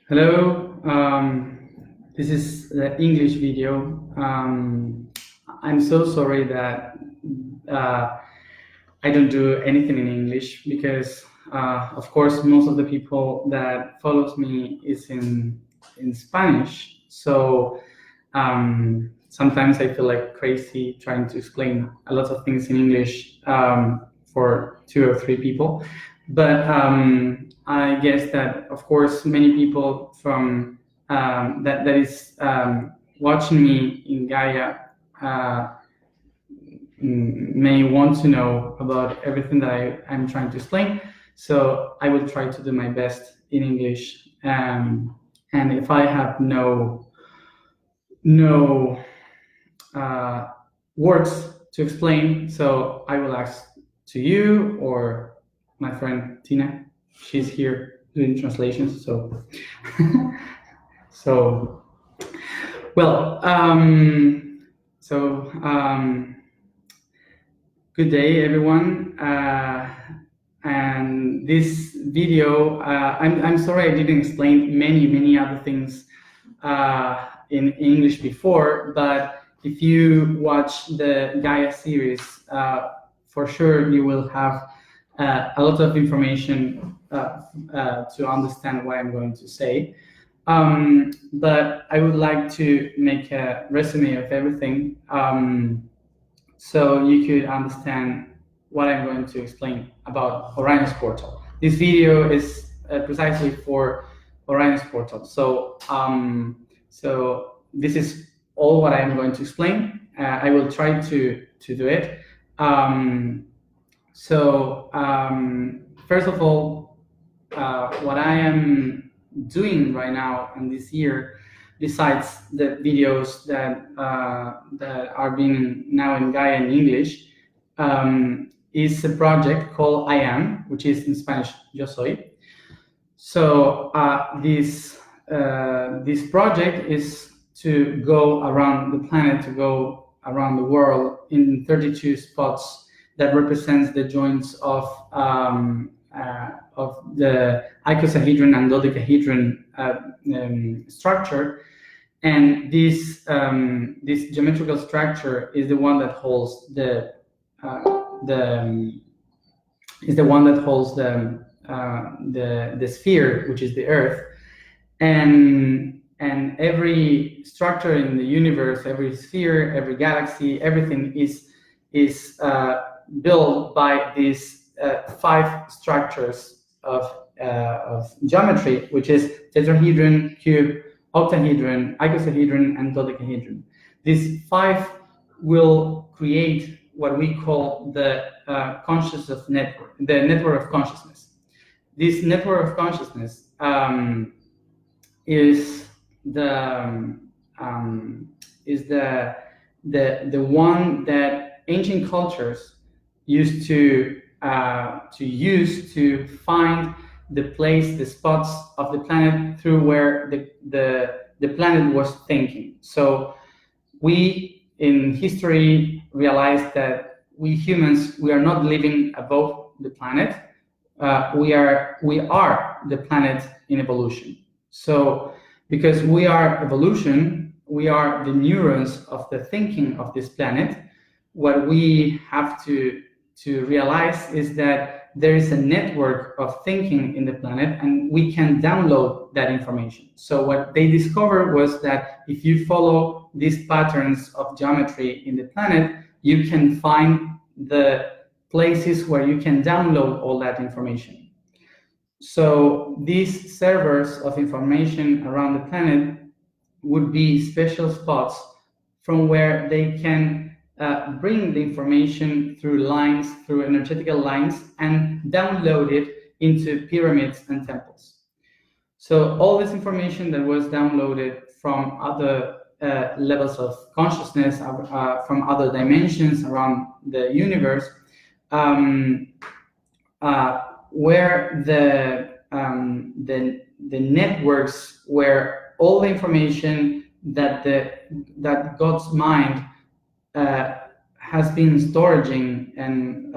Hello, this is the English video. I'm so sorry that I don't do anything in English because, of course, most of the people that follows me is in Spanish. So sometimes I feel like crazy trying to explain a lot of things in English for 2 or 3 people. But I guess that, of course, many people from that is watching me in Gaia may want to know about everything that I'm trying to explain. So I will try to do my best in English. And if I have no words to explain, so I will ask to you or my friend Tina. She's here doing translations, so good day, everyone. And this video, I'm sorry I didn't explain many other things in English before, but if you watch the Gaia series, for sure you will have a lot of information to understand what I'm going to say. But I would like to make a resume of everything so you could understand what I'm going to explain about Orion's portal. This video is precisely for Orion's portal. So this is all what I'm going to explain. I will try to do it. First of all, what I am doing right now and this year, besides the videos that are being now in Gaia in English, is a project called I Am, which is in Spanish YOSOY. So this project is to go around the planet, to go around the world in 32 spots that represents the joints of the icosahedron and dodecahedron structure, and this geometrical structure is the one that holds the sphere, which is the Earth, and every structure in the universe, every sphere, every galaxy, everything is built by these 5 structures of geometry, which is tetrahedron, cube, octahedron, icosahedron, and dodecahedron. These 5 will create what we call the consciousness network, the network of consciousness. This network of consciousness is the one that ancient cultures used to use to find the place, the spots of the planet through where the planet was thinking. So we in history realized that we humans, we are not living above the planet. We are the planet in evolution. So because we are evolution, we are the neurons of the thinking of this planet. What we have to realize is that there is a network of thinking in the planet, and we can download that information. So what they discovered was that if you follow these patterns of geometry in the planet, you can find the places where you can download all that information. So these servers of information around the planet would be special spots from where they can bring the information through lines, through energetical lines, and download it into pyramids and temples. So all this information that was downloaded from other levels of consciousness, from other dimensions around the universe, where the networks where all the information that God's mind has been storing and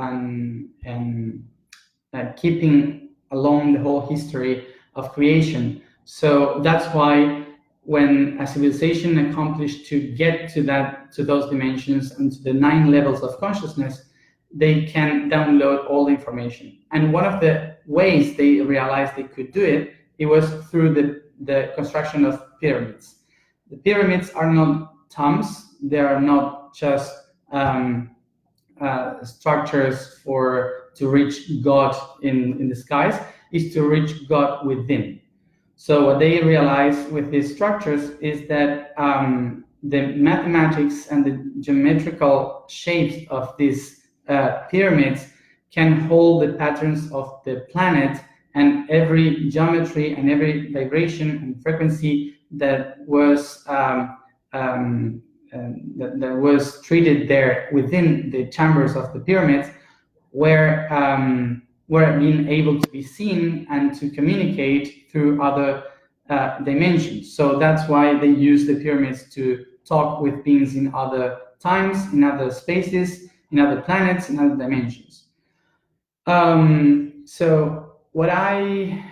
keeping along the whole history of creation. So that's why when a civilization accomplished to get to those dimensions and to the 9 levels of consciousness, they can download all the information. And one of the ways they realized they could do it, it was through the construction of pyramids. The pyramids are not tombs, they are not just structures to reach God in the skies, is to reach God within. So what they realized with these structures is that the mathematics and the geometrical shapes of these pyramids can hold the patterns of the planet, and every geometry and every vibration and frequency that was treated there within the chambers of the pyramids were being able to be seen and to communicate through other dimensions. So that's why they use the pyramids to talk with beings in other times, in other spaces, in other planets, in other dimensions. So what I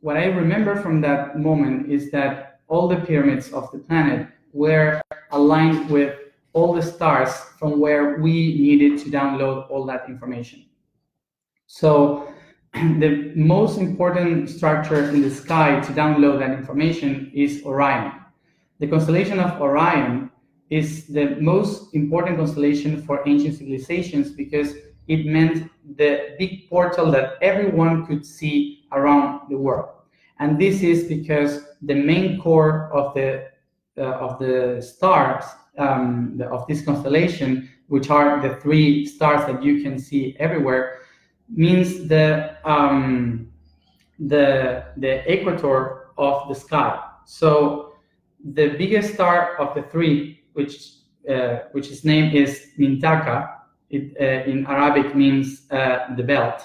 remember from that moment is that all the pyramids of the planet were aligned with all the stars from where we needed to download all that information. So the most important structure in the sky to download that information is Orion. The constellation of Orion is the most important constellation for ancient civilizations because it meant the big portal that everyone could see around the world. And this is because the main core of the stars of this constellation, which are the 3 stars that you can see everywhere, means the equator of the sky. So the biggest star of the 3, which its name is Mintaka, in Arabic means the belt.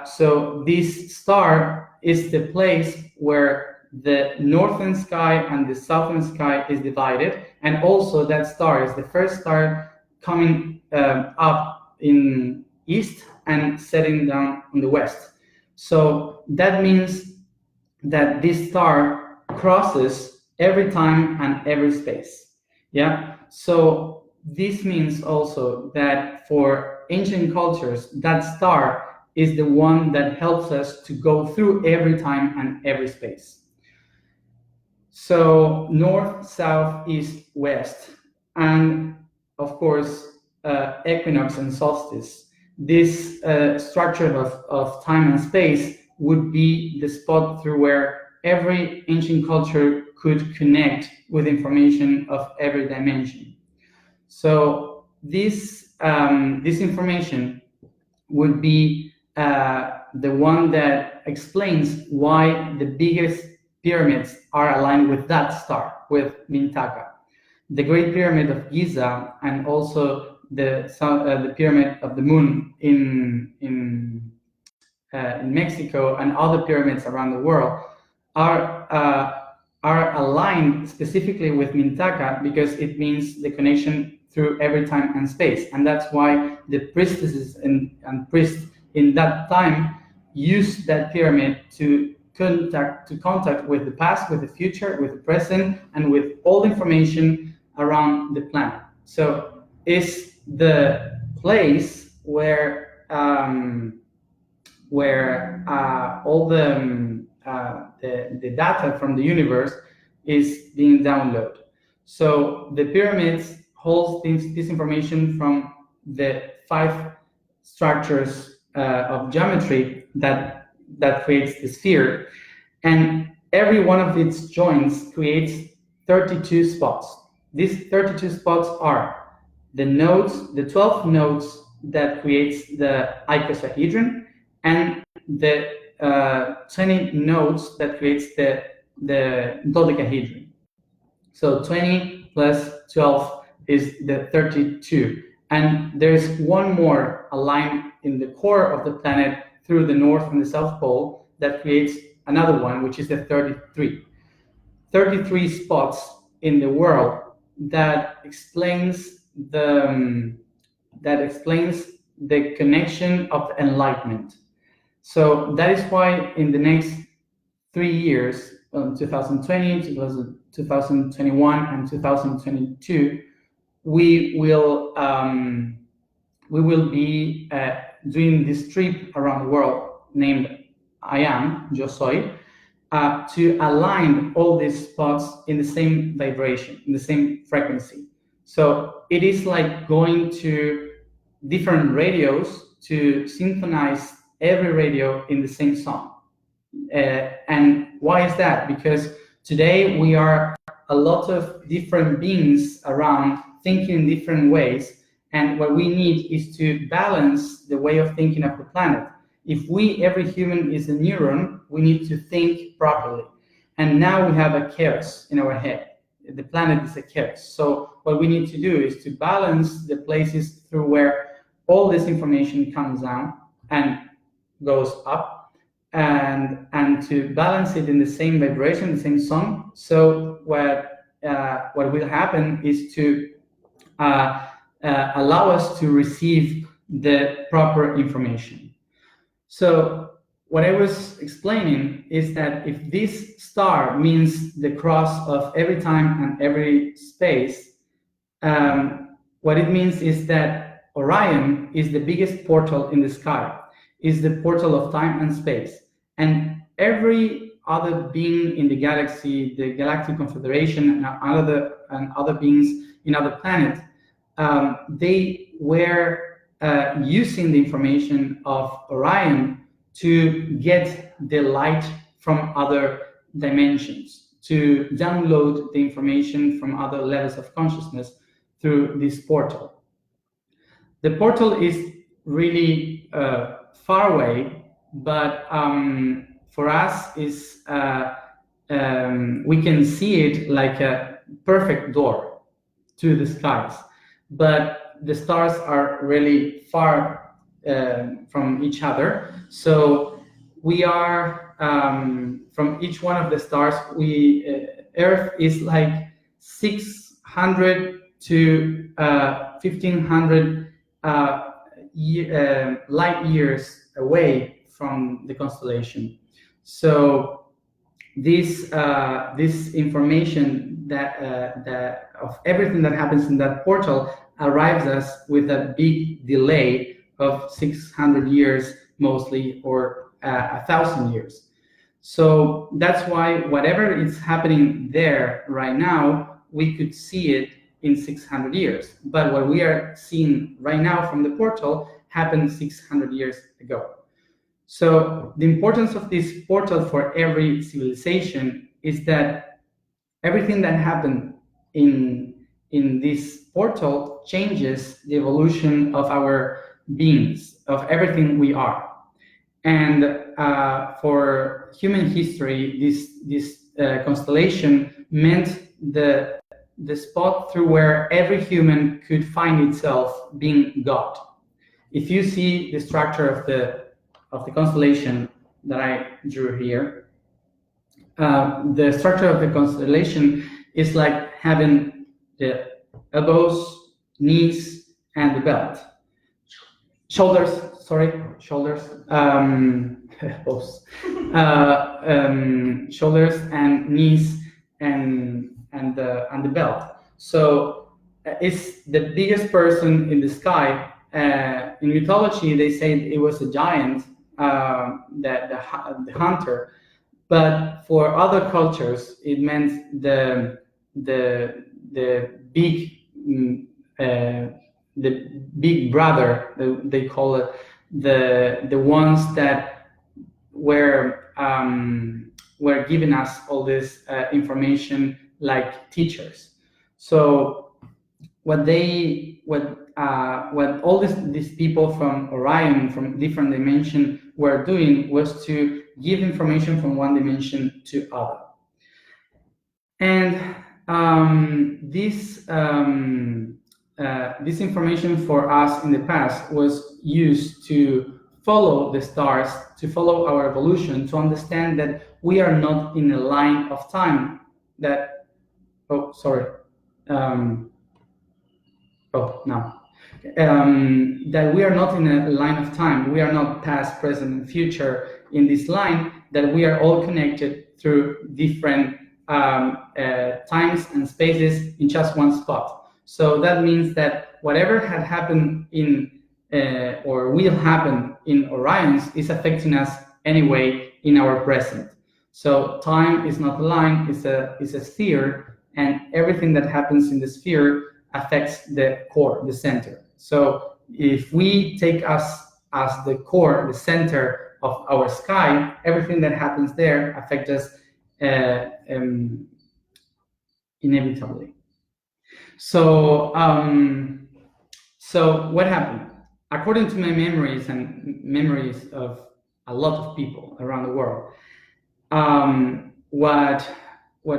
So this star is the place where the northern sky and the southern sky is divided, and also that star is the first star coming up in east and setting down on the west. So that means that this star crosses every time and every space. Yeah. So this means also that for ancient cultures, that star is the one that helps us to go through every time and every space. So north, south, east, west, and of course equinox and solstice. This structure of time and space would be the spot through where every ancient culture could connect with information of every dimension. So this information would be the one that explains why the biggest pyramids are aligned with that star, with Mintaka. The Great Pyramid of Giza and also the Pyramid of the Moon in Mexico and other pyramids around the world are aligned specifically with Mintaka because it means the connection through every time and space, and that's why the priestesses and priests in that time used that pyramid to contact with the past, with the future, with the present, and with all information around the planet. So it's the place where all the data from the universe is being downloaded. So the pyramids hold this information from the 5 structures of geometry that creates the sphere, and every one of its joints creates 32 spots. These 32 spots are the nodes, the 12 nodes that creates the icosahedron, and the 20 nodes that creates the dodecahedron. So 20 plus 12 is the 32. And there's one more aligned in the core of the planet through the North and the South Pole that creates another one, which is the 33. 33 spots in the world that explains the connection of the enlightenment. So that is why in the next 3 years, 2020, 2021, and 2022, we will be doing this trip around the world named I Am, YOSOY, to align all these spots in the same vibration, in the same frequency. So it is like going to different radios to synchronize every radio in the same song. And why is that? Because today we are a lot of different beings around thinking in different ways, and what we need is to balance the way of thinking of the planet. If every human is a neuron, we need to think properly. And now we have a chaos in our head. The planet is a chaos. So what we need to do is to balance the places through where all this information comes down and goes up, and to balance it in the same vibration, the same song. So what will happen is to allow us to receive the proper information. So what I was explaining is that if this star means the cross of every time and every space, what it means is that Orion is the biggest portal in the sky, is the portal of time and space. And every other being in the galaxy, the Galactic Confederation, and other beings in other planets, they were using the information of Orion to get the light from other dimensions, to download the information from other levels of consciousness through this portal. The portal is really far away, but for us is we can see it like a perfect door to the skies, but the stars are really far from each other. So we are from each one of the stars. Earth is like 600 to 1500 light years away from the constellation. So this information that of everything that happens in that portal arrives us with a big delay of 600 years mostly, or 1,000 years. So that's why whatever is happening there right now, we could see it in 600 years. But what we are seeing right now from the portal happened 600 years ago. So the importance of this portal for every civilization is that everything that happened in this portal changes the evolution of our beings, of everything we are. And for human history, this constellation meant the spot through where every human could find itself being God. If you see the structure of the constellation that I drew here, the structure of the constellation is like having the elbows, knees, and the belt. Shoulders, elbows, shoulders and knees and the belt. So it's the biggest person in the sky. In mythology, they say it was a giant, the hunter. But for other cultures, it meant the big brother. They call it the ones that were giving us all this information like teachers. So what all these people from Orion, from different dimensions, were doing was to give information from one dimension to other. And this information for us in the past was used to follow the stars, to follow our evolution, to understand that we are not in a line of time that we are not in a line of time. We are not past, present, and future in this line, that we are all connected through different times and spaces in just one spot. So that means that whatever had happened in or will happen in Orions is affecting us anyway in our present. So time is not a line, it's a sphere, and everything that happens in the sphere affects the core, the center. So if we take us as the core, the center of our sky, everything that happens there affects us inevitably. So so what happened? According to my memories and memories of a lot of people around the world, what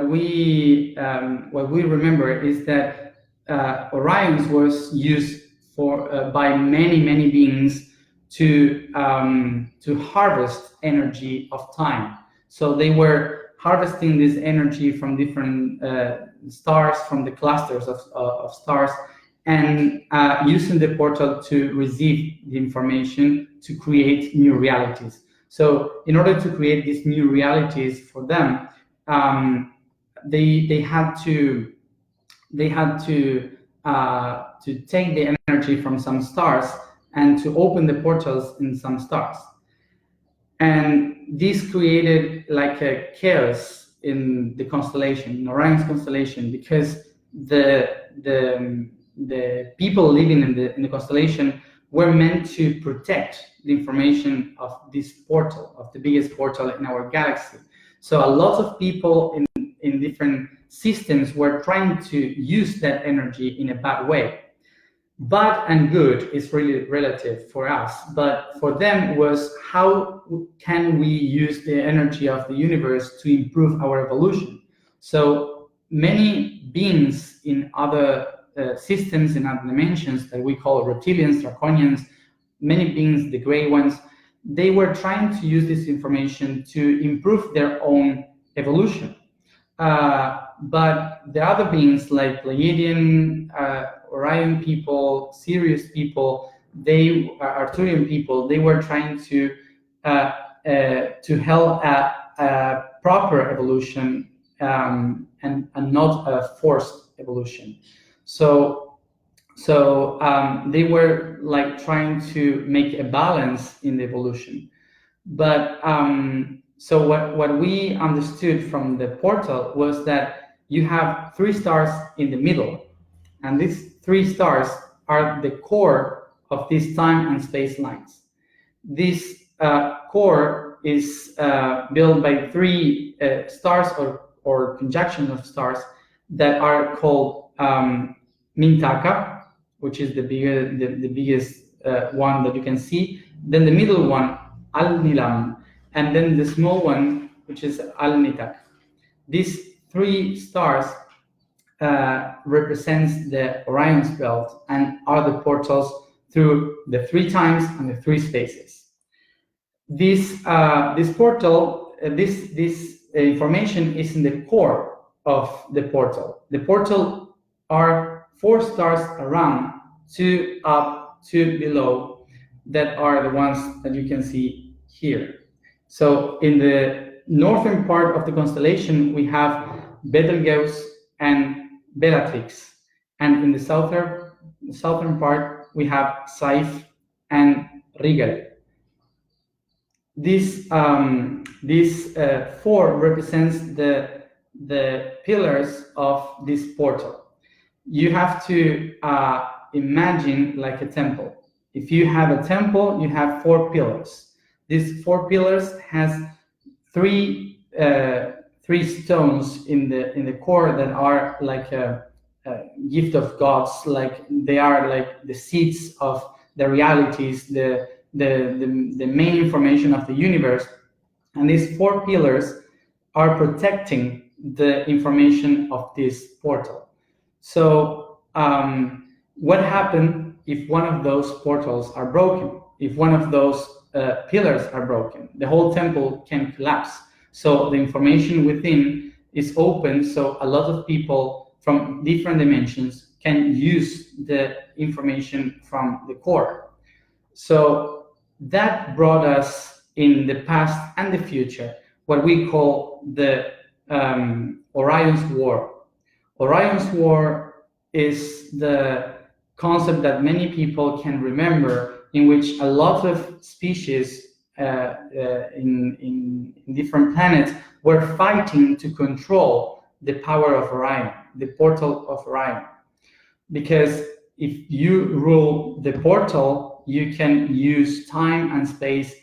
we remember is that Orions was used for by many beings to harvest energy of time. So they were harvesting this energy from different stars, from the clusters of stars, and using the portal to receive the information to create new realities. So in order to create these new realities for them, they had to take the energy from some stars and to open the portals in some stars. And this created like a chaos in the constellation, in Orion's constellation, because the people living in the constellation were meant to protect the information of this portal, of the biggest portal in our galaxy. So a lot of people in different systems were trying to use that energy in a bad way. Bad and good is really relative for us, but for them was, how can we use the energy of the universe to improve our evolution? So many beings in other systems, in other dimensions that we call reptilians, draconians, many beings, the gray ones, they were trying to use this information to improve their own evolution. But the other beings like Pleiadian, Orion people, Sirius people, Arcturian people, they were trying to help a proper evolution and not a forced evolution. So they were like trying to make a balance in the evolution. But so what we understood from the portal was that you have 3 stars in the middle, and these 3 stars are the core of these time and space lines. This core is built by 3 stars or conjunction of stars that are called Mintaka, which is the biggest one that you can see. Then the middle one, Al-Nilam, and then the small one, which is Al-Nitak. These 3 stars represents the Orion's belt and are the portals through the 3 times and the 3 spaces. This portal, this information is in the core of the portal. The portal are 4 stars around, 2 up, 2 below, that are the ones that you can see here. So in the northern part of the constellation, we have Betelgeuse and Bellatrix, and in the southern part, we have Saiph and Rigel. This 4 represents the pillars of this portal. You have to imagine like a temple. If you have a temple, you have 4 pillars. These 4 pillars has 3 stones in the core that are like a gift of gods. Like they are like the seeds of the realities, the main information of the universe. And these 4 pillars are protecting the information of this portal. So what happens if one of those portals are broken? If one of those pillars are broken, the whole temple can collapse. So the information within is open, so a lot of people from different dimensions can use the information from the core. So that brought us in the past and the future what we call the Orion's War. Orion's War is the concept that many people can remember, in which a lot of species in different planets were fighting to control the power of Orion, the portal of Orion. Because if you rule the portal, you can use time and space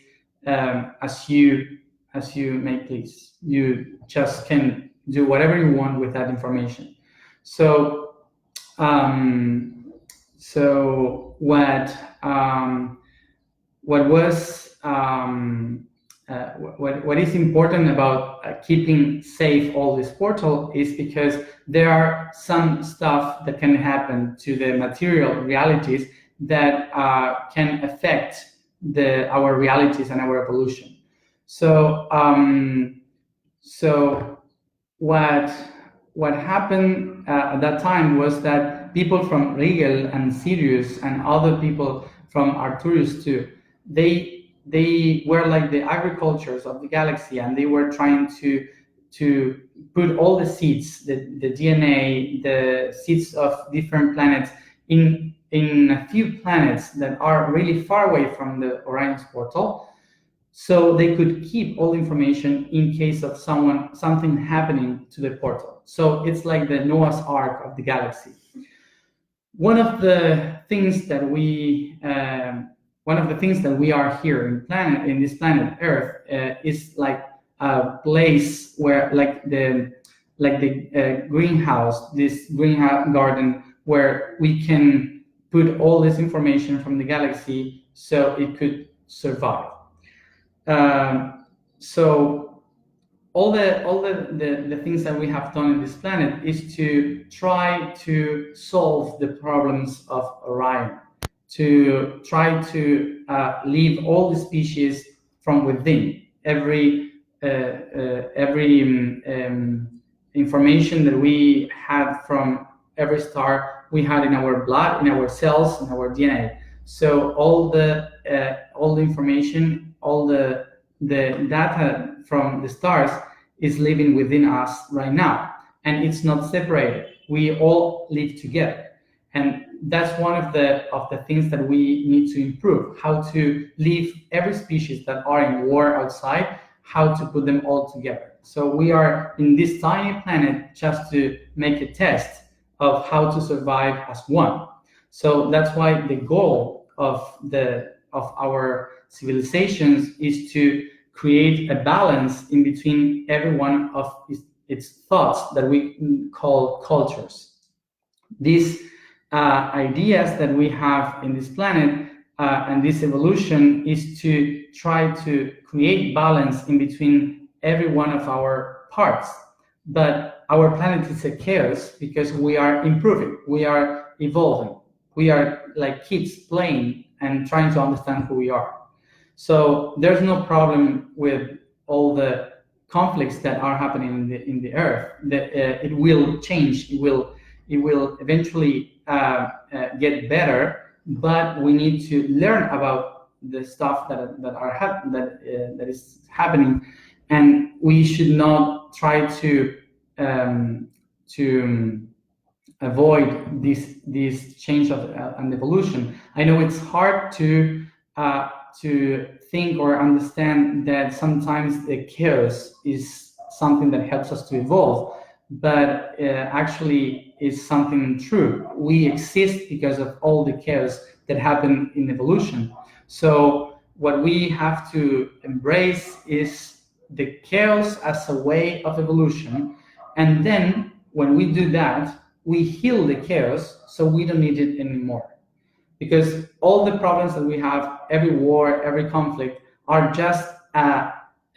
as you may please. You just can do whatever you want with that information. So what is important about keeping safe all this portal is because there are some stuff that can happen to the material realities that can affect our realities and our evolution. So what happened at that time was that people from Rigel and Sirius and other people from Arcturus too, they were like the agricultures of the galaxy, and they were trying to put all the seeds, the DNA, the seeds of different planets in a few planets that are really far away from the Orion's portal, so they could keep all the information in case of something happening to the portal. So it's like the Noah's Ark of the galaxy. One of the things that we are here in this planet Earth is like a place where, like the greenhouse, this greenhouse garden, where we can put all this information from the galaxy so it could survive. So all the things that we have done in this planet is to try to solve the problems of Orion, to try to leave all the species from within. Every information that we had from every star, we had in our blood, in our cells, in our DNA. So all the information, all the data from the stars is living within us right now, and it's not separated. We all live together, and that's one of the things that we need to improve: how to leave every species that are in war outside, how to put them all together. So we are in this tiny planet just to make a test of how to survive as one. So that's why the goal of our civilizations is to create a balance in between every one of its thoughts that we call cultures. These ideas that we have in this planet and this evolution is to try to create balance in between every one of our parts. But our planet is a chaos because we are improving, we are evolving, we are like kids playing and trying to understand who we are. So there's no problem with all the conflicts that are happening in the Earth. It will change. It will eventually get better. But we need to learn about the stuff that is happening, and we should not try to avoid this change of and evolution. I know it's hard to think or understand that sometimes the chaos is something that helps us to evolve, but actually is something true. We exist because of all the chaos that happen in evolution. So what we have to embrace is the chaos as a way of evolution, and then when we do that, we heal the chaos so we don't need it anymore. Because all the problems that we have, every war, every conflict, are just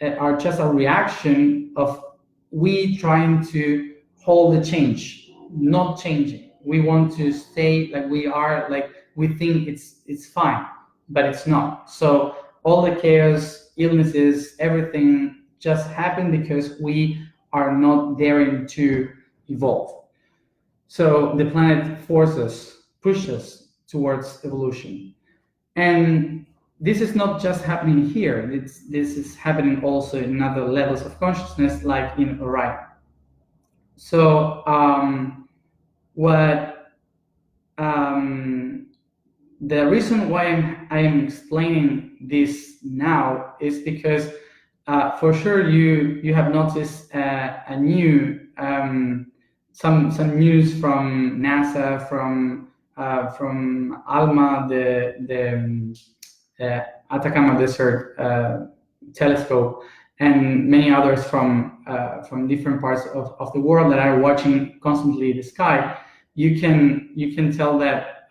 a reaction of we trying to hold the change, not changing. We want to stay like we are, like we think it's fine, but it's not. So all the chaos, illnesses, everything just happen because we are not daring to evolve. So the planet pushes towards evolution. And this is not just happening here, this is happening also in other levels of consciousness, like in Orion. So the reason why I am explaining this now is because for sure you have noticed a new some news from NASA, from ALMA, the Atacama Desert telescope, and many others from different parts of the world that are watching constantly the sky. You can tell that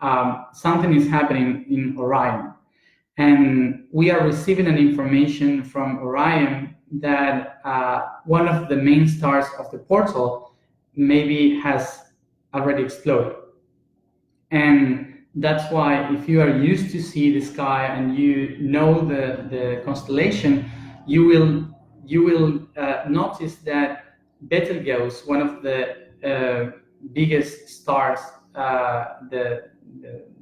something is happening in Orion, and we are receiving an information from Orion that one of the main stars of the portal maybe has already exploded. And that's why if you are used to see the sky and you know the constellation, you will notice that Betelgeuse, one of the biggest stars, the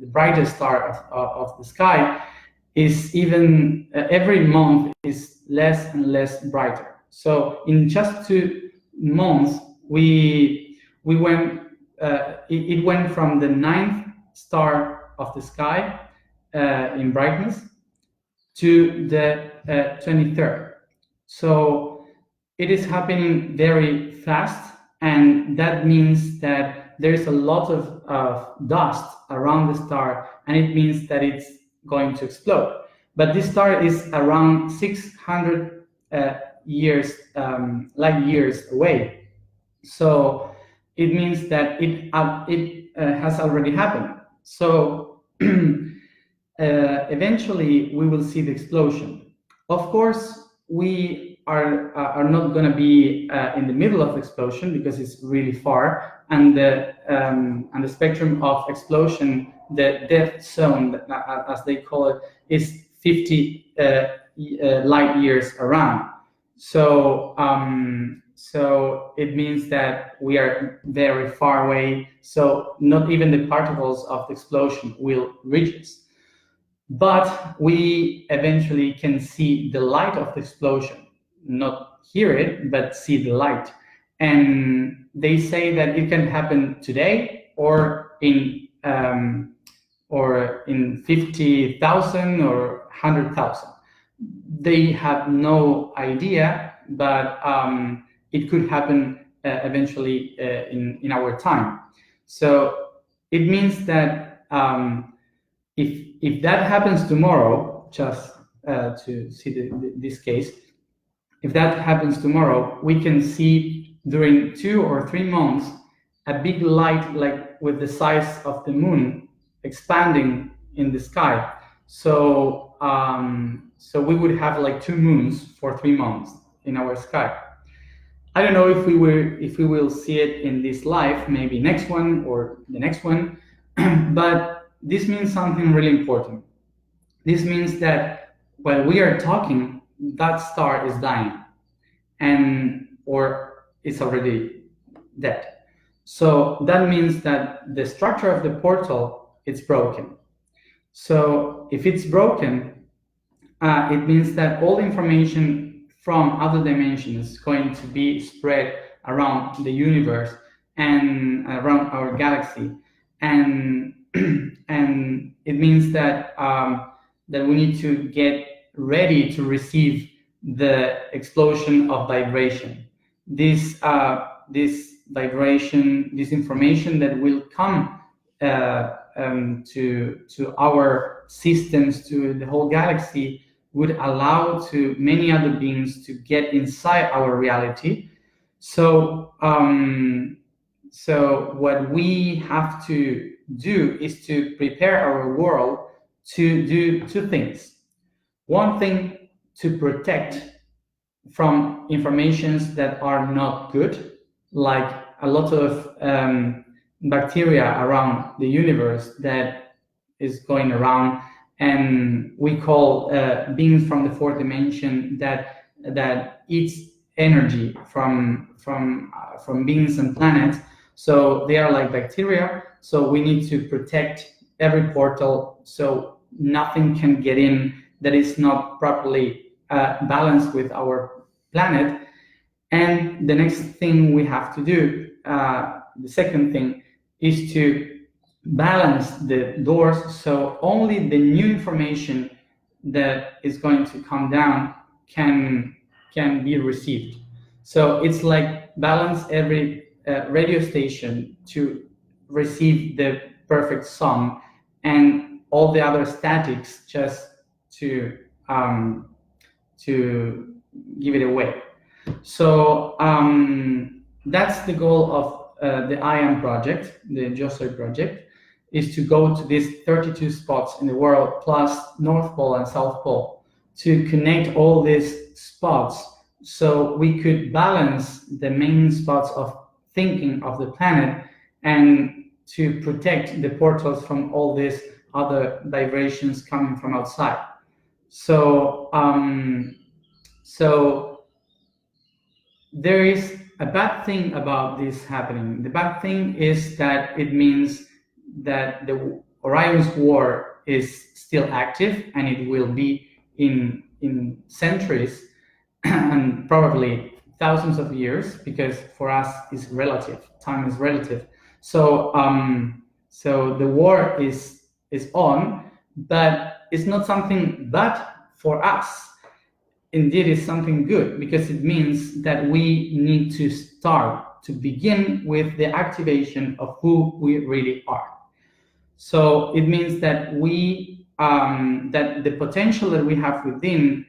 brightest star of the sky, is even every month is less and less brighter. So in just 2 months, it went from the 9th star of the sky in brightness to the 23rd. So it is happening very fast, and that means that there is a lot of dust around the star, and it means that it's going to explode. But this star is around 600 light years away. So it means that it has already happened. So eventually we will see the explosion. Of course, we are not going to be in the middle of the explosion because it's really far, and the spectrum of explosion, the death zone, as they call it, is 50 light years around. So so it means that we are very far away. So not even the particles of the explosion will reach us. But we eventually can see the light of the explosion, not hear it, but see the light. And they say that it can happen today or in 50,000 or 100,000. They have no idea, but it could happen eventually in our time. So it means that if that happens tomorrow, just to see this case, if that happens tomorrow, we can see during 2 or 3 months a big light, like with the size of the moon, expanding in the sky. So so we would have like 2 moons for 3 months in our sky. I don't know if we will see it in this life, maybe next one or the next one, but this means something really important. This means that while we are talking, that star is dying, or it's already dead. So that means that the structure of the portal is broken. So if it's broken, it means that all information from other dimensions is going to be spread around the universe and around our galaxy, and and it means that that we need to get ready to receive the explosion of vibration. This vibration, this information that will come to our systems, to the whole galaxy, would allow to many other beings to get inside our reality. So so what we have to do is to prepare our world to do 2 things. One thing, to protect from informations that are not good, like a lot of bacteria around the universe that is going around, and we call beings from the 4th dimension that eats energy from beings and planets. So they are like bacteria. So we need to protect every portal so nothing can get in that is not properly balanced with our planet. And the next thing we have to do, the second thing, is to balance the doors so only the new information that is going to come down can be received. So it's like balance every radio station to receive the perfect song, and all the other statics just to give it away. So that's the goal of the IAM project, the YOSOY project, is to go to these 32 spots in the world, plus North Pole and South Pole, to connect all these spots so we could balance the main spots of thinking of the planet and to protect the portals from all these other vibrations coming from outside. So, so there is a bad thing about this happening. The bad thing is that it means that the Orion's War is still active, and it will be in centuries and probably thousands of years, because for us it's relative. Time is relative. So so the war is on, but it's not something bad for us. Indeed, it's something good, because it means that we need to start to begin with the activation of who we really are. So it means that we that the potential that we have within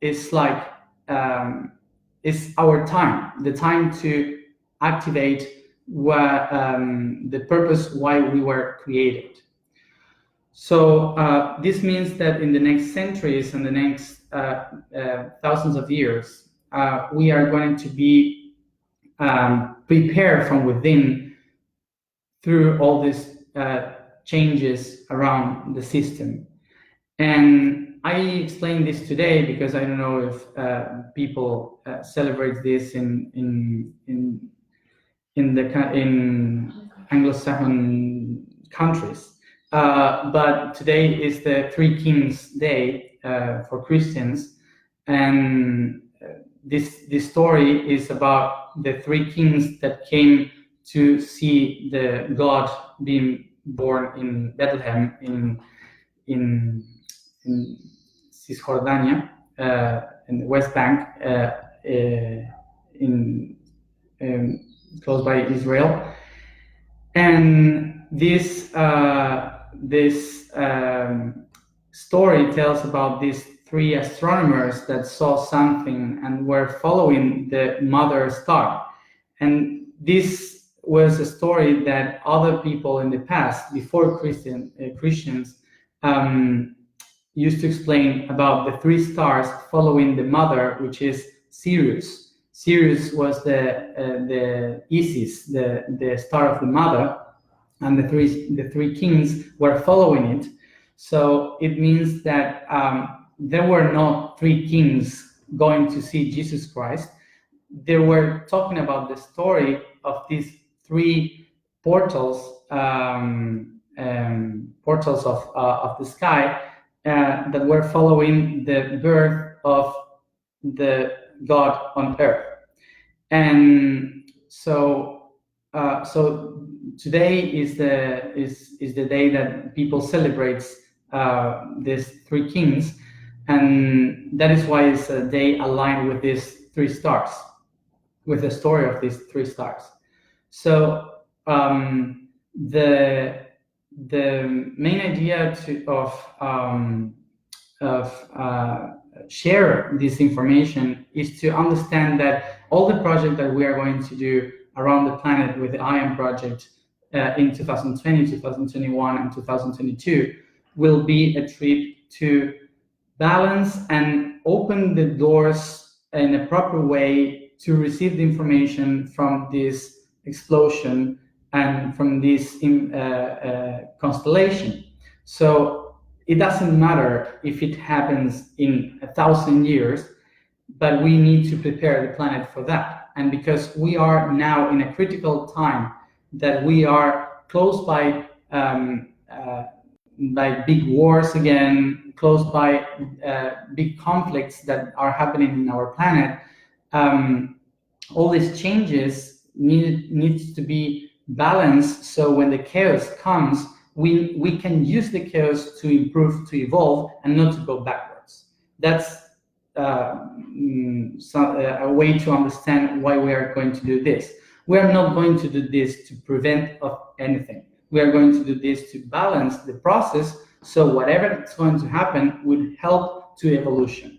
is like is our time, the time to activate the purpose why we were created. So this means that in the next centuries and the next thousands of years, we are going to be prepared from within through all these changes around the system. And I explain this today because I don't know if people celebrate this in Anglo-Saxon countries. But today is the Three Kings Day for Christians, and this story is about the three kings that came to see the God being born in Bethlehem in Cisjordania, in the West Bank, close by Israel, and this story tells about these three astronomers that saw something and were following the mother star. And this was a story that other people in the past, before Christians, used to explain about the three stars following the mother, which is Sirius. Sirius was the Isis, the star of the mother, and the three kings were following it. So it means that there were not three kings going to see Jesus Christ. They were talking about the story of these three portals, portals of the sky that were following the birth of the God on earth. And so today is the day that people celebrates these three kings, and that is why it's a day aligned with these three stars, with the story of these three stars. So the main idea of share this information is to understand that all the project that we are going to do around the planet with the IAM project in 2020, 2021, and 2022 will be a trip to balance and open the doors in a proper way to receive the information from this explosion and from this constellation. So it doesn't matter if it happens in 1,000 years, but we need to prepare the planet for that. and because we are now in a critical time, that we are close by big wars again, close by big conflicts that are happening in our planet, all these changes needs to be balanced, so when the chaos comes, we can use the chaos to improve, to evolve, and not to go backwards. That's a way to understand why we are going to do this. We are not going to do this to prevent of anything. We are going to do this to balance the process, so whatever is going to happen will help to evolution,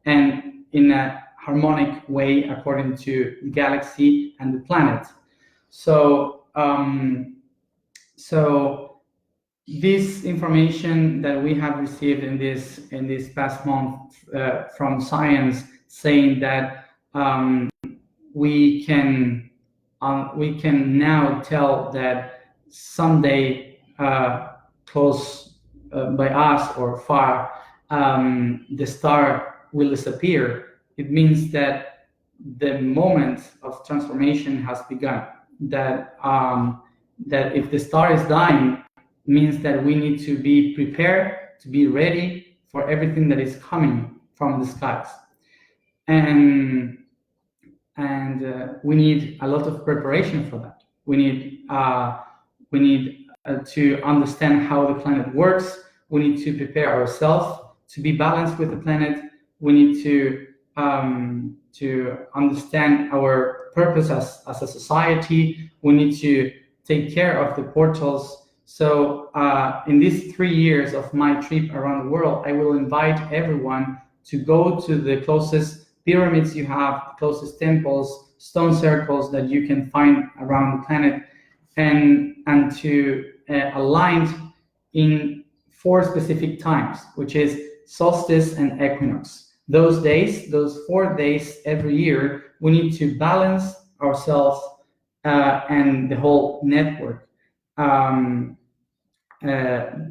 and in a harmonic way according to the galaxy and the planet. So this information that we have received in this past month from science, saying that we can now tell that someday close by us or far, the star will disappear. It means that the moment of transformation has begun. That if the star is dying, means that we need to be prepared, to be ready for everything that is coming from the skies, and we need a lot of preparation for that. We need to understand how the planet works. We need to prepare ourselves to be balanced with the planet. We need to understand our purpose as a society. We need to take care of the portals. So in these 3 years of my trip around the world, I will invite everyone to go to the closest pyramids you have, closest temples, stone circles that you can find around the planet, and to align in 4 specific times, which is solstice and equinox. Those days, those 4 days every year, we need to balance ourselves and the whole network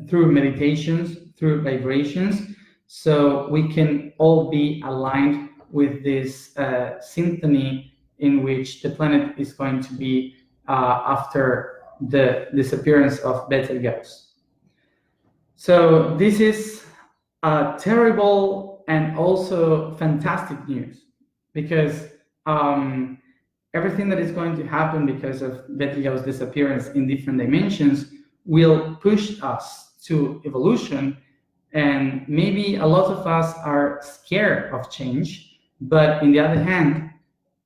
through meditations, through vibrations, so we can all be aligned with this symphony in which the planet is going to be after the disappearance of Betelgeuse. So this is terrible and also fantastic news, because everything that is going to happen because of Betelgeuse disappearance in different dimensions will push us to evolution, and maybe a lot of us are scared of change, but on the other hand,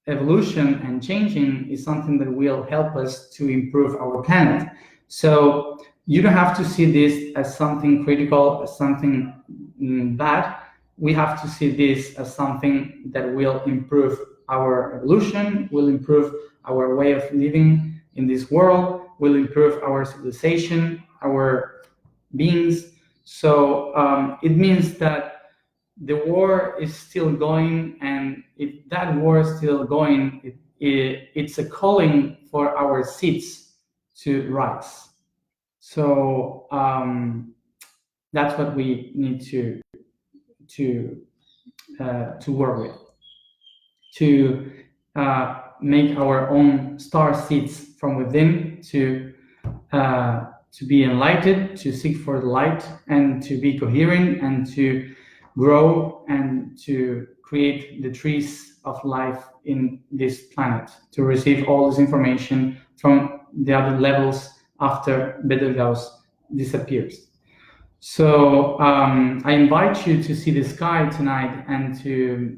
evolution and changing is something that will help us to improve our planet. So you don't have to see this as something critical, as something bad. We have to see this as something that will improve our evolution, will improve our way of living in this world, will improve our civilization, our beings. So it means that the war is still going, and if that war is still going, it's a calling for our seeds to rise. So that's what we need to work with, to make our own star seeds from within, to be enlightened, to seek for the light, and to be coherent, and to grow, and to create the trees of life in this planet, to receive all this information from the other levels after Betelgeuse disappears. So I invite you to see the sky tonight and to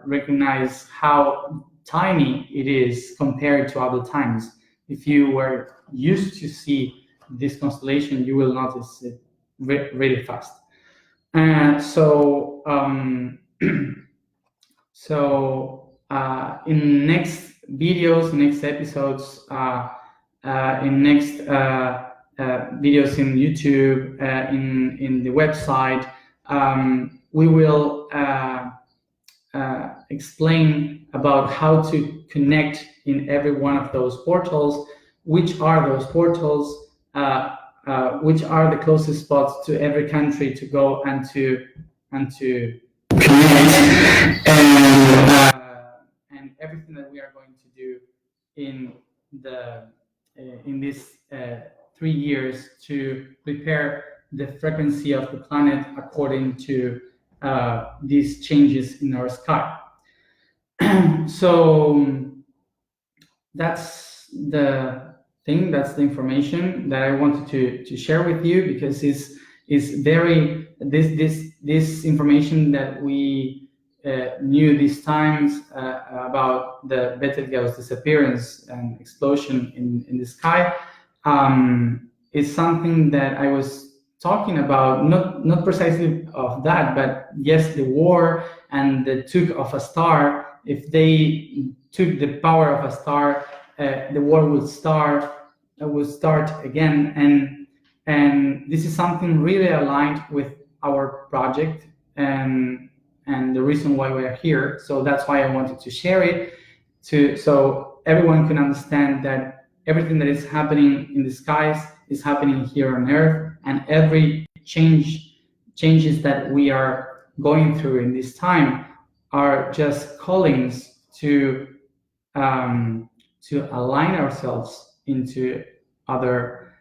recognize how tiny it is compared to other times. If you were used to see this constellation, you will notice it really fast. So in next videos, next episodes, in next videos in YouTube, in the website, we will explain about how to connect in every one of those portals, which are those portals, which are the closest spots to every country to go and to connect, and everything that we are going to do in these 3 years to prepare the frequency of the planet according to these changes in our sky. So that's the thing, that's the information that I wanted to share with you, because is very this information that we knew these times about the Betelgeuse disappearance and explosion in the sky is something that I was talking about, not precisely of that, but yes, the war and the took of a star. If they took the power of a star, the war would start again, and this is something really aligned with our project and the reason why we are here. So that's why I wanted to share it, so everyone can understand that everything that is happening in the skies is happening here on Earth, and every changes that we are going through in this time are just callings to align ourselves into other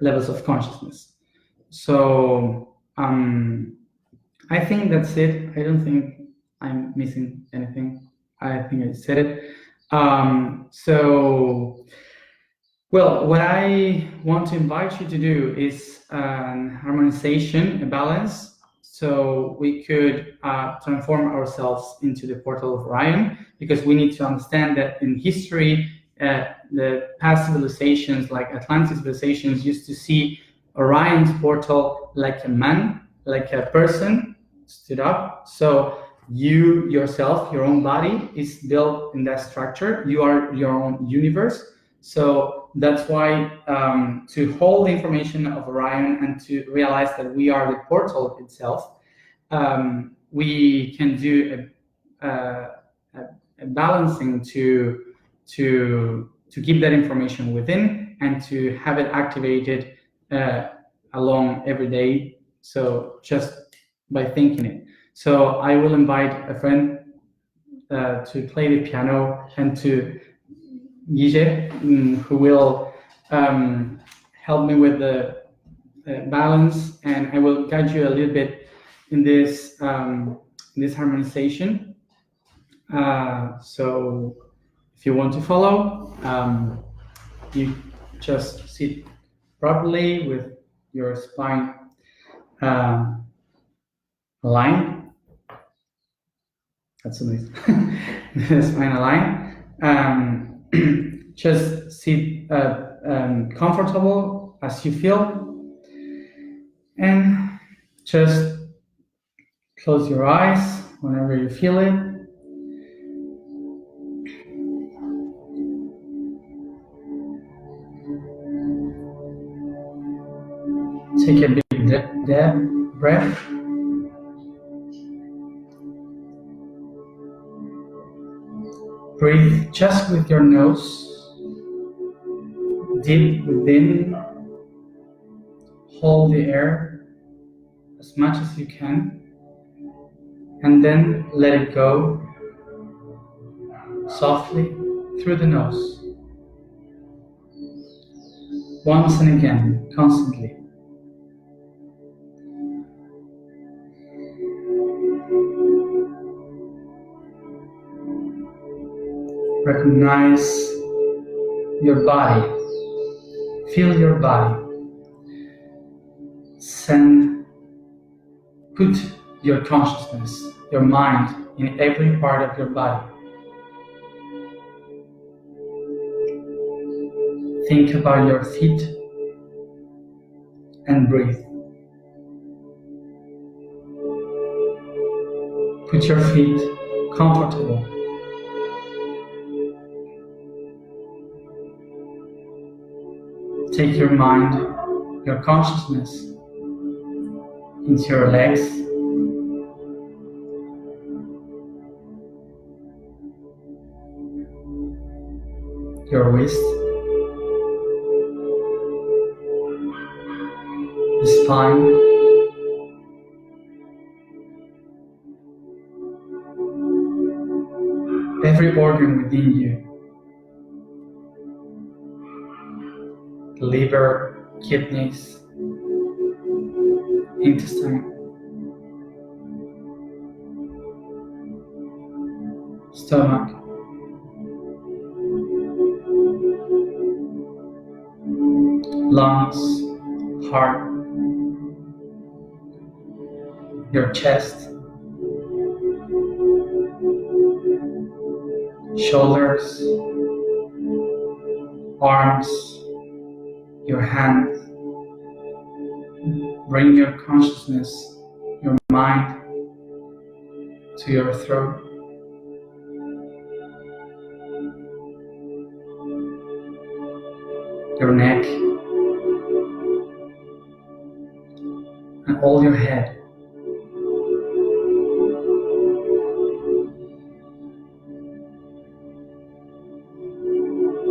levels of consciousness. So I think that's it. I don't think I'm missing anything. I think I said it. So, well, what I want to invite you to do is harmonization, a balance, so we could transform ourselves into the portal of Orion, because we need to understand that in history, the past civilizations, like Atlantic civilizations, used to see Orion's portal like a man, like a person stood up. So you yourself, your own body is built in that structure. You are your own universe. So that's why to hold the information of Orion and to realize that we are the portal itself, we can do a balancing to keep that information within and to have it activated along every day. So just by thinking it. So I will invite a friend to play the piano, and to Guilleramo, who will help me with the balance, and I will guide you a little bit in this harmonization. So if you want to follow, you just sit properly with your spine aligned. That's amazing. Spine aligned. Just sit comfortable as you feel, and just close your eyes whenever you feel it. Take a big breath. Breathe just with your nose, deep within. Hold the air as much as you can, and then let it go softly through the nose. Once and again, constantly. Recognize your body. Feel your body. Put your consciousness, your mind, in every part of your body. Think about your feet and breathe. Put your feet comfortable. Take your mind, your consciousness, into your legs, your wrist, the spine, every organ within you. Liver, kidneys, intestine, stomach, lungs, heart, your chest, shoulders, arms, your hands. Bring your consciousness, your mind, to your throat. Your neck, and all your head.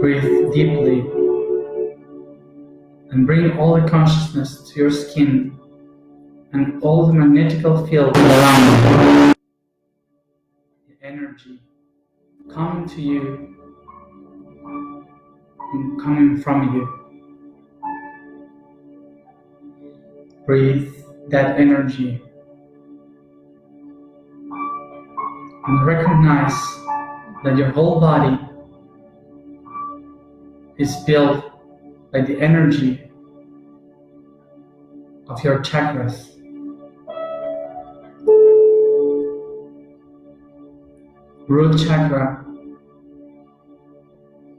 Breathe deeply and bring all the consciousness to your skin and all the magnetical field around you. The energy coming to you and coming from you. Breathe that energy and recognize that your whole body is built by the energy of your chakras. Root chakra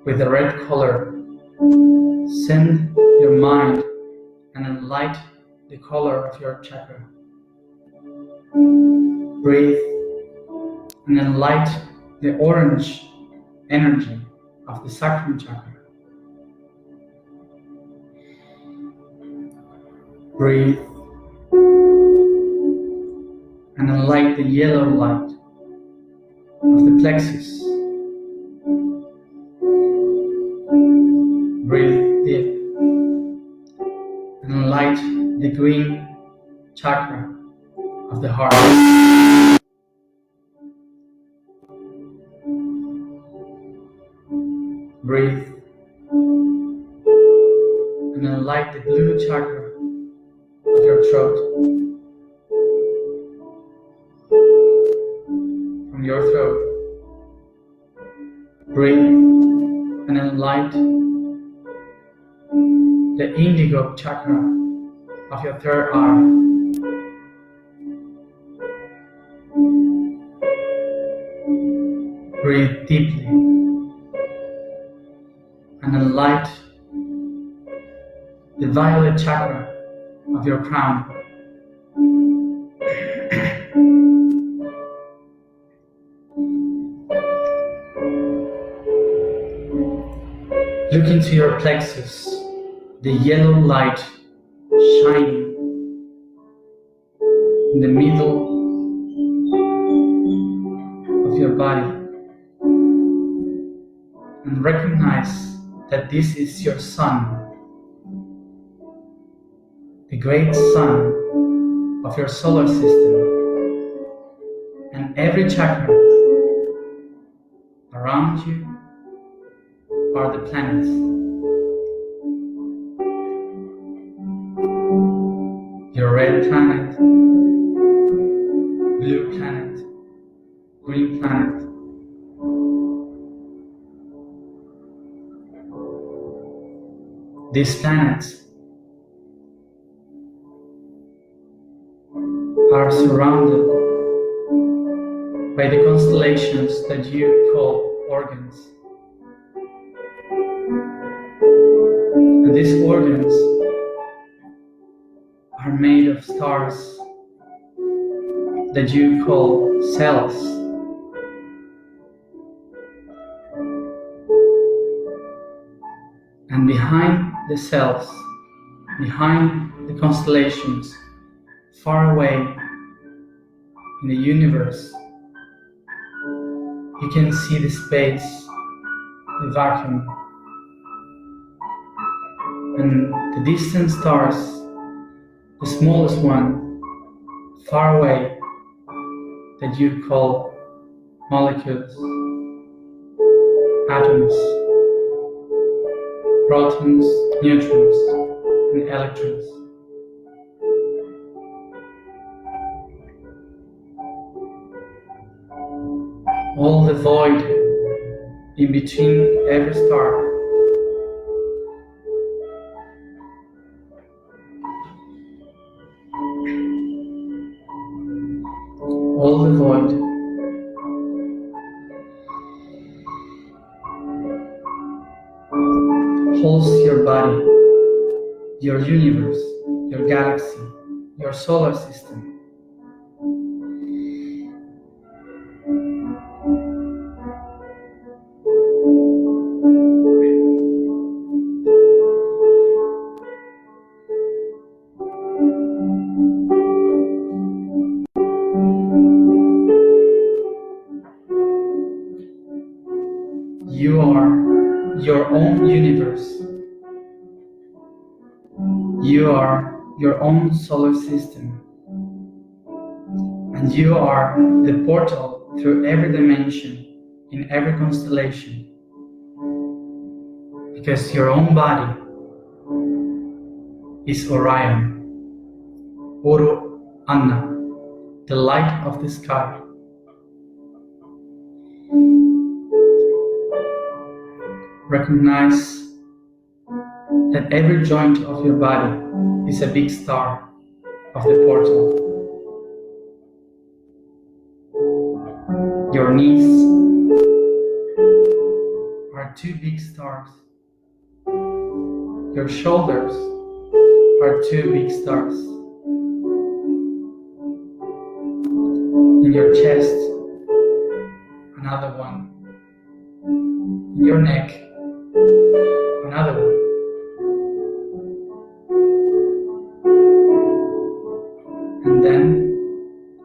with the red color. Send your mind and enlight the color of your chakra. Breathe and enlight the orange energy of the sacrum chakra. Breathe and enlight the yellow light of the plexus. Breathe deep and enlight the green chakra of the heart. Breathe and enlight the blue chakra of your throat. From your throat, breathe and enlight the indigo chakra of your third eye. Breathe deeply and enlight the violet chakra of your crown. Look into your plexus, the yellow light shining in the middle of your body, and recognize that this is your sun, the great sun of your solar system, and every chakra around you are the planets. Your red planet, blue planet, green planet. These planets are surrounded by the constellations that you call organs. And these organs are made of stars that you call cells. And behind the cells, behind the constellations, far away in the universe, you can see the space, the vacuum, and the distant stars, the smallest one, far away, that you call molecules, atoms, protons, neutrons, and electrons. All the void in between every star. All the void. Holds your body, your universe, your galaxy, your solar system. You are your own universe. You are your own solar system. And you are the portal through every dimension in every constellation. Because your own body is Orion, Uru Anna, the light of the sky. Recognize that every joint of your body is a big star of the portal. Your knees are two big stars. Your shoulders are two big stars. In your chest, another one. In your neck, another one. And then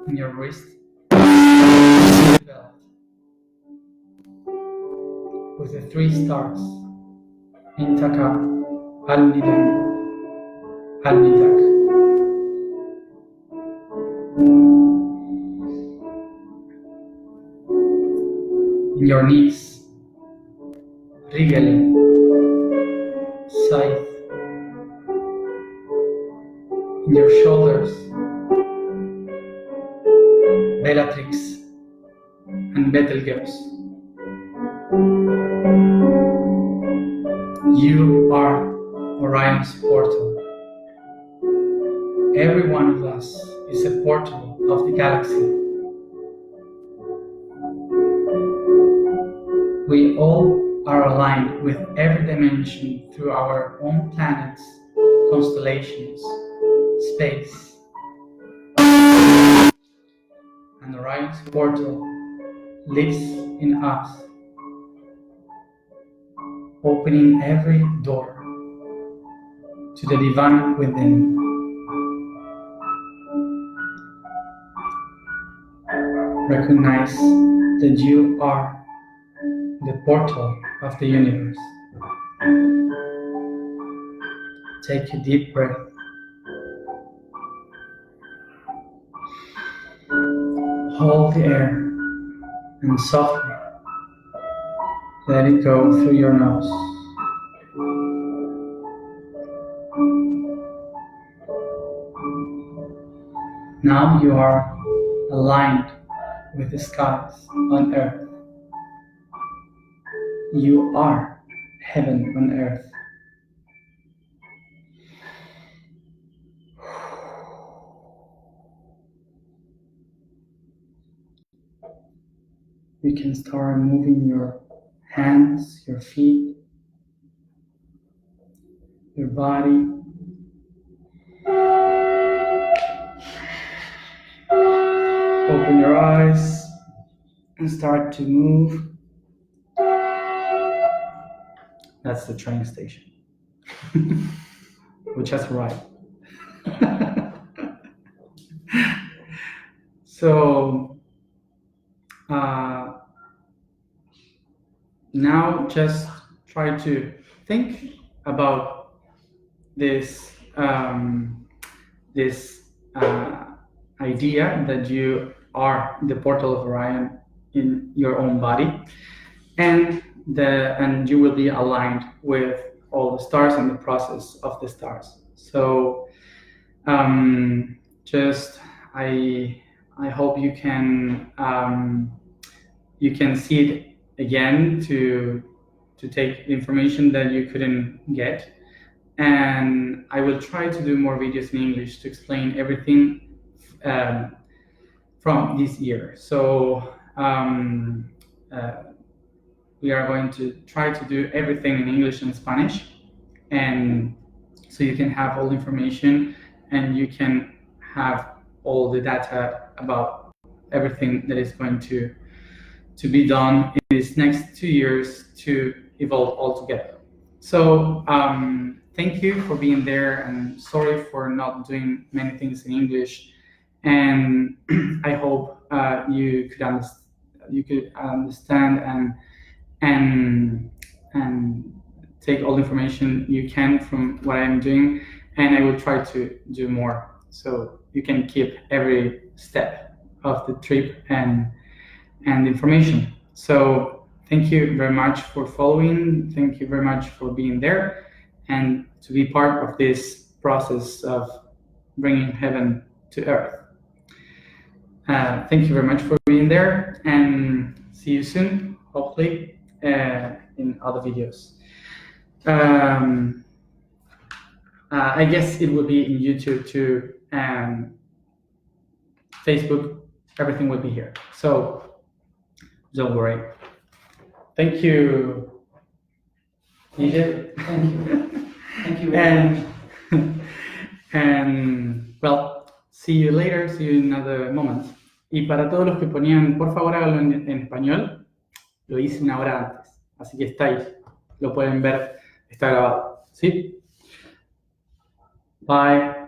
in your wrist, a belt with the 3 stars, Intaka, Al-Nidam, Al-Nidak. In your knees, Rigale, Scythe. In your shoulders, Bellatrix and Betelgeuse. You are Orion's portal. Every one of us is a portal of the galaxy. We all are aligned with every dimension through our own planets, constellations, space. And Orion's portal lives in us, opening every door to the divine within. Recognize that you are the portal of the universe. Take a deep breath. Hold the air and softly let it go through your nose. Now you are aligned with the skies on earth. You are heaven on earth. You can start moving your hands, your feet, your body. Open your eyes and start to move. That's the train station. We just arrived. So now just try to think about this idea that you are the portal of Orion in your own body, and and you will be aligned with all the stars and the process of the stars. So just I hope you can see it again to take the information that you couldn't get. And I will try to do more videos in English to explain everything from this year. So we are going to try to do everything in English and Spanish, and so you can have all the information and you can have all the data about everything that is going to be done in these next 2 years to evolve all together. So thank you for being there, and sorry for not doing many things in English. And I hope you could understand and take all the information you can from what I'm doing, and I will try to do more so you can keep every step of the trip and information. So thank you very much for following. Thank you very much for being there and to be part of this process of bringing heaven to earth. Thank you very much for being there, and see you soon, hopefully, in other videos. I guess it will be in YouTube too, and Facebook, everything will be here. So don't worry. Thank you, DJ. Thank you. Thank you very much. And well, see you later, see you in another moment. Y para todos los que ponían, por favor háganlo en español, lo hice una hora antes, así que está ahí, lo pueden ver, está grabado, ¿sí? Bye.